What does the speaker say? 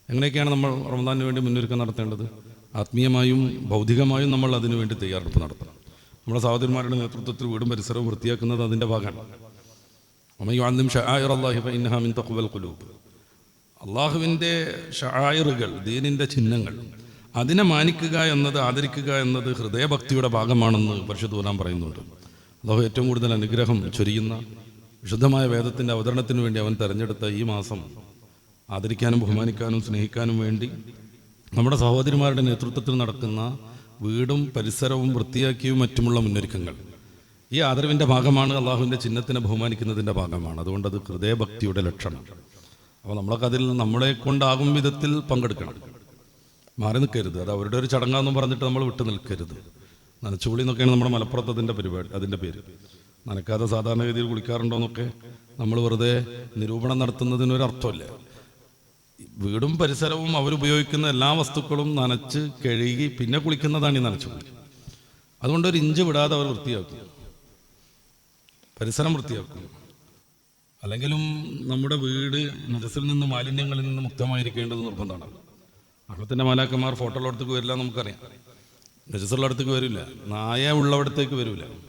എങ്ങനെയൊക്കെയാണ് നമ്മൾ റമദാനിന് വേണ്ടി മുന്നൊരുക്കം നടത്തേണ്ടത്? ആത്മീയമായും ഭൗതികമായും നമ്മൾ അതിനു വേണ്ടി തയ്യാറെടുപ്പ് നടത്തണം. നമ്മുടെ സഹോദരന്മാരുടെ നേതൃത്വത്തിൽ വീടും പരിസരവും വൃത്തിയാക്കുന്നത് അതിൻ്റെ ഭാഗമാണ്. അള്ളാഹുവിൻ്റെ ഷആയിറുകൾ, ദീനിൻ്റെ ചിഹ്നങ്ങൾ, അതിനെ മാനിക്കുക എന്നത്, ആദരിക്കുക എന്നത് ഹൃദയഭക്തിയുടെ ഭാഗമാണെന്ന് പരിശുദ്ധ ഖുർആൻ പറയുന്നുണ്ട്. അള്ളാഹു ഏറ്റവും കൂടുതൽ അനുഗ്രഹം ചൊരിയുന്ന വിശുദ്ധമായ വേദത്തിൻ്റെ അവതരണത്തിന് വേണ്ടി അവൻ തെരഞ്ഞെടുത്ത ഈ മാസം ആദരിക്കാനും ബഹുമാനിക്കാനും സ്നേഹിക്കാനും വേണ്ടി നമ്മുടെ സഹോദരിമാരുടെ നേതൃത്വത്തിൽ നടക്കുന്ന വീടും പരിസരവും വൃത്തിയാക്കിയും മറ്റുമുള്ള മുന്നൊരുക്കങ്ങൾ ഈ ആദരവിൻ്റെ ഭാഗമാണ്, അള്ളാഹുവിൻ്റെ ചിഹ്നത്തിനെ ബഹുമാനിക്കുന്നതിൻ്റെ ഭാഗമാണ്. അതുകൊണ്ട് അത് ഹൃദയഭക്തിയുടെ ലക്ഷണം. അപ്പോൾ നമ്മളൊക്കെ അതിൽ നമ്മളെ കൊണ്ടാകും വിധത്തിൽ പങ്കെടുക്കണം, മാറി നിൽക്കരുത്. അത് അവരുടെ ഒരു ചടങ്ങാന്നും പറഞ്ഞിട്ട് നമ്മൾ വിട്ടു നിൽക്കരുത്. നനച്ചുകുളി എന്നൊക്കെയാണ് നമ്മുടെ മലപ്പുറത്തതിൻ്റെ പരിപാടി, അതിൻ്റെ പേര്. നനക്കാതെ സാധാരണഗതിയിൽ കുളിക്കാറുണ്ടോയെന്നൊക്കെ നമ്മൾ വെറുതെ നിരൂപണം നടത്തുന്നതിനൊരർത്ഥമില്ല. വീടും പരിസരവും അവരുപയോഗിക്കുന്ന എല്ലാ വസ്തുക്കളും നനച്ച് കഴുകി പിന്നെ കുളിക്കുന്നതാണ് ഈ നനച്ചുകുളി. അതുകൊണ്ട് ഒരു ഇഞ്ച് വിടാതെ അവർ വൃത്തിയാക്കും, പരിസരം വൃത്തിയാക്കും. അല്ലെങ്കിലും നമ്മുടെ വീട് നജസിൽ നിന്ന്, മാലിന്യങ്ങളിൽ നിന്ന് മുക്തമായിരിക്കേണ്ടത് നിർബന്ധമാണ്. അഹ്മത്തിൻ്റെ മാലാക്കന്മാർ ഫോട്ടോയുള്ള അടുത്തേക്ക് വരില്ല, നമുക്കറിയാം. നജസുള്ള അടുത്തേക്ക് വരില്ല, നായ ഉള്ളവിടത്തേക്ക് വരില്ല.